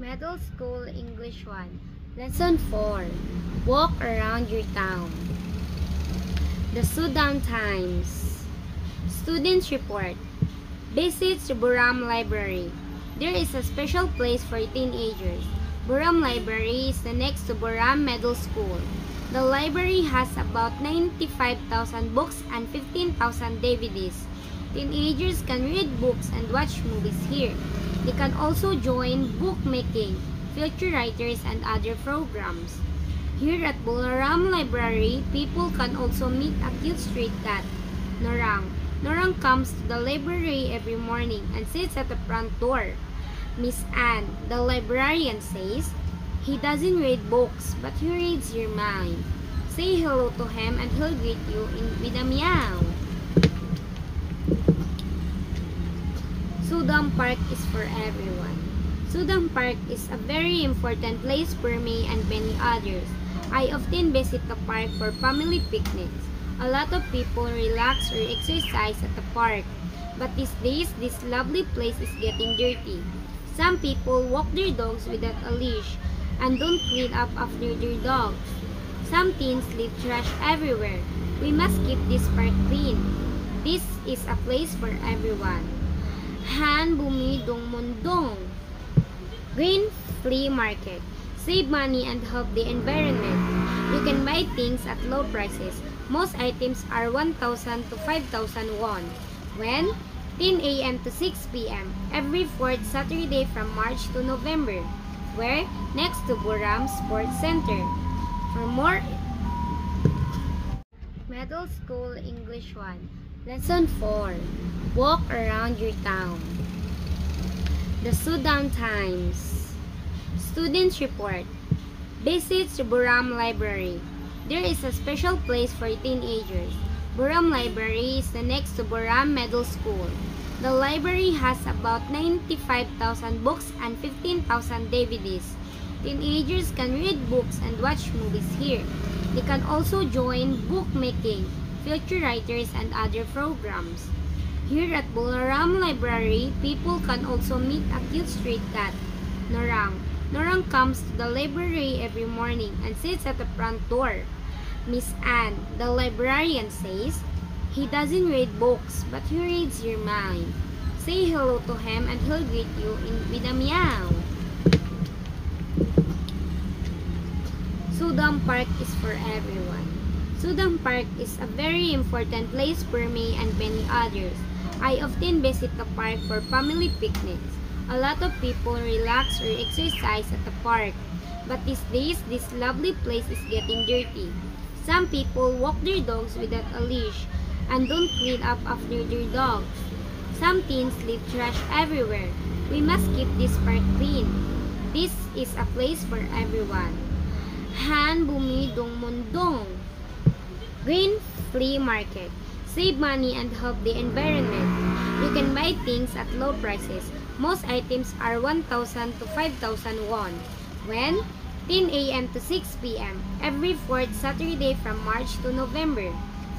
Middle School English 1. Lesson 4. Walk around your town. The Sudan Times. Students report. Visits Buram Library. There is a special place for teenagers. Buram Library is next to Buram Middle School. The library has about 95,000 books and 15,000 DVDs. Teenagers can read books and watch movies here. They can also join bookmaking, future writers, and other programs. Here at Buram Library, people can also meet a cute street cat, Norang. Norang comes to the library every morning and sits at the front door. Miss Anne, the librarian, says, "He doesn't read books, but he reads your mind. Say hello to him and he'll greet you with a meow." Sudan Park is for everyone. Sudan Park is a very important place for me and many others. I often visit the park for family picnics. A lot of people relax or exercise at the park. But these days, this lovely place is getting dirty. Some people walk their dogs without a leash and don't clean up after their dogs. Some teens leave trash everywhere. We must keep this park clean. This is a place for everyone. Han Bumidong Mundong. Green Flea Market. Save money and help the environment. You can buy things at low prices. Most items are 1,000 to 5,000 won. When? 10 a.m. to 6 p.m. every fourth Saturday from March to November. Where? Next to Buram Sports Center. For more, Middle School English 1. Lesson 4. Walk around your town. The Sudan Times. Students report. Visits Buram Library. There is a special place for teenagers. Buram Library is next to Buram Middle School. The library has about 95,000 books and 15,000 DVDs. Teenagers can read books and watch movies here. They can also join bookmaking, future writers, and other programs. Here at Buram Library, people can also meet a cute street cat, Norang. Norang comes to the library every morning and sits at the front door. Miss Anne, the librarian, says, "He doesn't read books, but he reads your mind. Say hello to him and he'll greet you with a meow." Sudan Park is for everyone. Sudan Park is a very important place for me and many others. I often visit the park for family picnics. A lot of people relax or exercise at the park. But these days, this lovely place is getting dirty. Some people walk their dogs without a leash and don't clean up after their dogs. Some teens leave trash everywhere. We must keep this park clean. This is a place for everyone. Han Bumidong Mundong. Green Flea Market. Save money and help the environment. You can buy things at low prices. Most items are 1,000 to 5,000 won. When? 10 a.m. to 6 p.m. every fourth Saturday from March to November.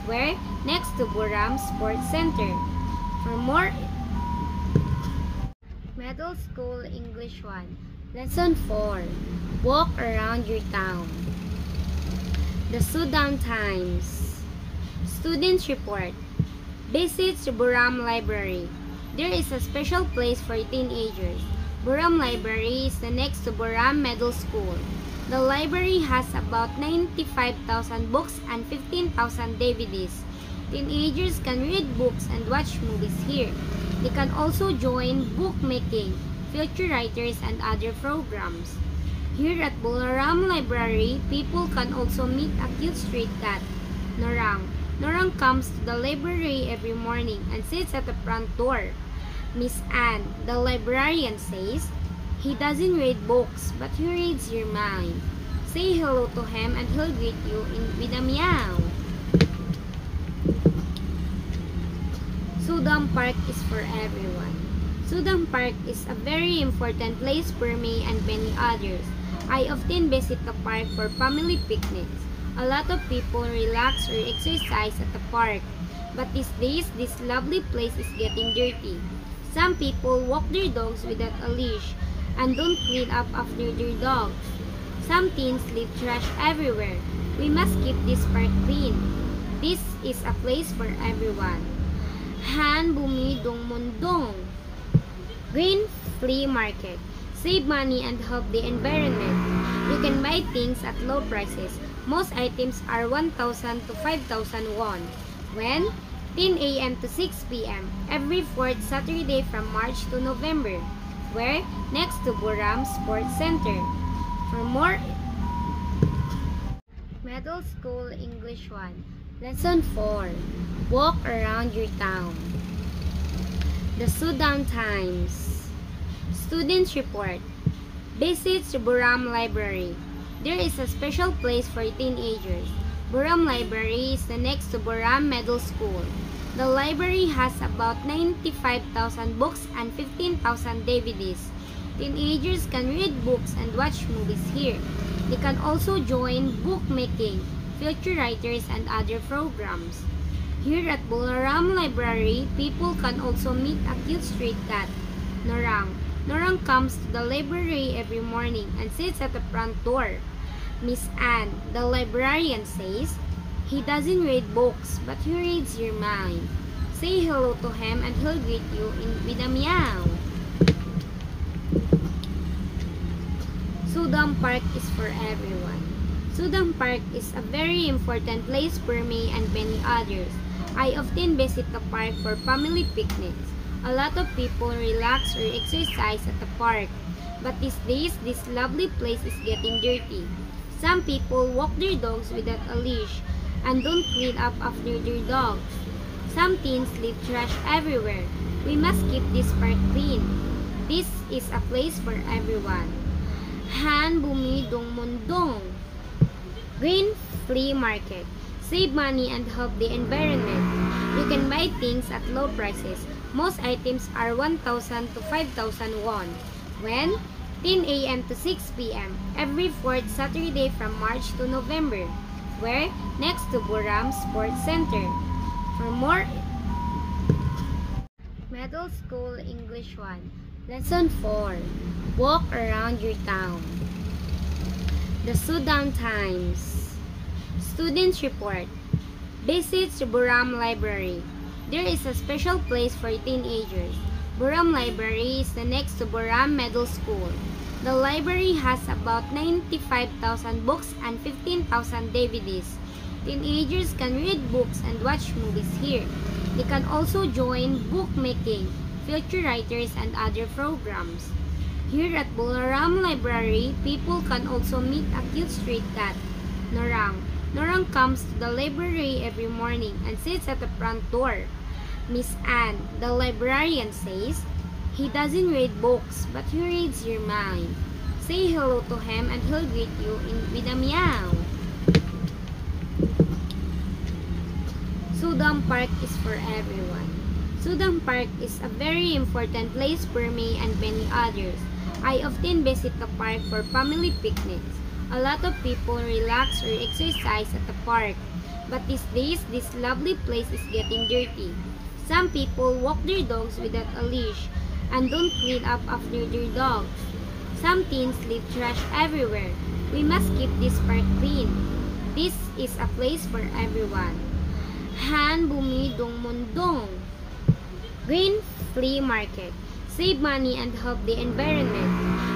Where? Next to Buram Sports Center. For more, Middle School English 1. Lesson 4. Walk around your town. The Sudan Times. Students report. Visits Buram Library. There is a special place for teenagers. Buram Library is next to Buram Middle School. The library has about 95,000 books and 15,000 DVDs. Teenagers can read books and watch movies here. They can also join bookmaking, future writers, and other programs. Here at Buram Library, people can also meet a cute street cat, Norang. Norang comes to the library every morning and sits at the front door. Miss Anne, the librarian, says, "He doesn't read books, but he reads your mind. Say hello to him and he'll greet you with a meow." Sudan Park is for everyone. Sudan Park is a very important place for me and many others. I often visit the park for family picnics. A lot of people relax or exercise at the park. But these days, this lovely place is getting dirty. Some people walk their dogs without a leash and don't clean up after their dogs. Some teens leave trash everywhere. We must keep this park clean. This is a place for everyone. Han Bumidong Mundong. Green Flea Market. Save money and help the environment. You can buy things at low prices. Most items are 1,000 to 5,000 won. When? 10 a.m. to 6 p.m. every fourth Saturday from March to November. Where? Next to Buram Sports Center. For more Middle School English 1. Lesson 4. Walk around your town. The Sudan Times. Students report. Visits Buram Library. There is a special place for teenagers. Buram Library is next to Buram Middle School. The library has about 95,000 books and 15,000 DVDs. Teenagers can read books and watch movies here. They can also join bookmaking, future writers, and other programs. Here at Buram Library, people can also meet a cute street cat, Norang. Norang comes to the library every morning and sits at the front door. Miss Anne, the librarian, says, "He doesn't read books, but he reads your mind. Say hello to him and he'll greet you with a meow." Sudan Park is for everyone. Sudan Park is a very important place for me and many others. I often visit the park for family picnics. A lot of people relax or exercise at the park. But these days, this lovely place is getting dirty. Some people walk their dogs without a leash and don't clean up after their dogs. Some teens leave trash everywhere. We must keep this park clean. This is a place for everyone. Han Bumidong Mundong. Green Flea Market. Save money and help the environment. You can buy things at low prices. Most items are 1,000 to 5,000 won. When? 10 a.m. to 6 p.m. every fourth Saturday from March to November. Where? Next to Buram Sports Center. For more Middle School English 1. Lesson 4. Walk around your town. The Sudan Times. Students report. Visits Buram Library. There is a special place for teenagers. Buram Library is next to Buram Middle School. The library has about 95,000 books and 15,000 DVDs. Teenagers can read books and watch movies here. They can also join bookmaking, future writers, and other programs. Here at Buram Library, people can also meet a cute street cat, Norang. Norang comes to the library every morning and sits at the front door. Miss Anne, the librarian, says, "He doesn't read books, but he reads your mind. Say hello to him and he'll greet you with a meow." Sudan Park is for everyone. Sudan Park is a very important place for me and many others. I often visit the park for family picnics. A lot of people relax or exercise at the park. But these days, this lovely place is getting dirty. Some people walk their dogs without a leash and don't clean up after their dogs. Some teens leave trash everywhere. We must keep this park clean. This is a place for everyone. Han Bumidong Mundong. Green Flea Market. Save money and help the environment.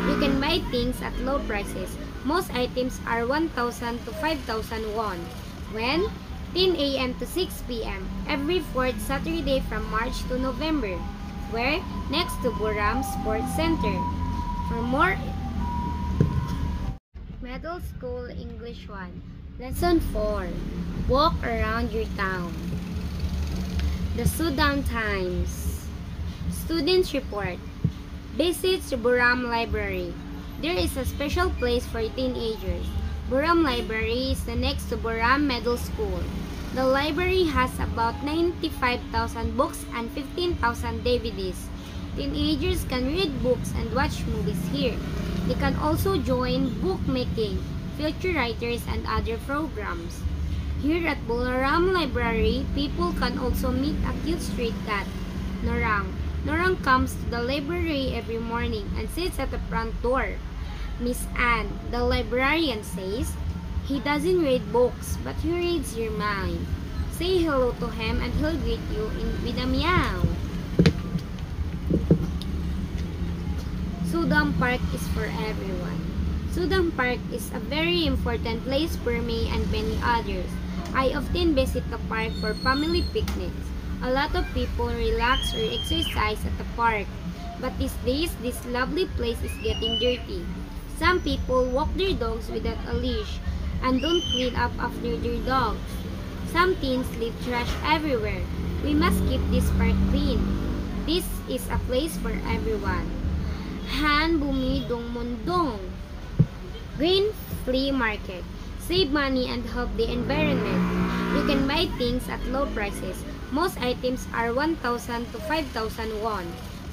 You can buy things at low prices. Most items are 1,000 to 5,000 won. When? 10 a.m. to 6 p.m. every fourth Saturday from March to November. Where? Next to Buram Sports Center. For more Middle School English 1. Lesson 4. Walk around your town. The Sudan Times. Students report. Visits Buram Library. There is a special place for teenagers. Buram Library is next to Buram Middle School. The library has about 95,000 books and 15,000 DVDs. Teenagers can read books and watch movies here. They can also join bookmaking, future writers, and other programs. Here at Buram Library, people can also meet a cute street cat, Norang. Norong comes to the library every morning and sits at the front door. Miss Anne, the librarian, says, "He doesn't read books, but he reads your mind. Say hello to him and he'll greet you with a meow." Sudam Park is for everyone. Sudam Park is a very important place for me and many others. I often visit the park for family picnics. A lot of people relax or exercise at the park. But these days, this lovely place is getting dirty. Some people walk their dogs without a leash and don't clean up after their dogs. Some teens leave trash everywhere. We must keep this park clean. This is a place for everyone. Han Bumidong Mundong. Green Flea Market. Save money and help the environment. You can buy things at low prices. Most items are 1,000 to 5,000 won.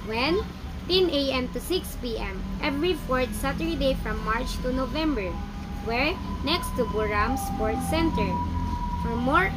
When? 10 a.m. to 6 p.m. every fourth Saturday from March to November. Where? Next to Buram Sports Center. For more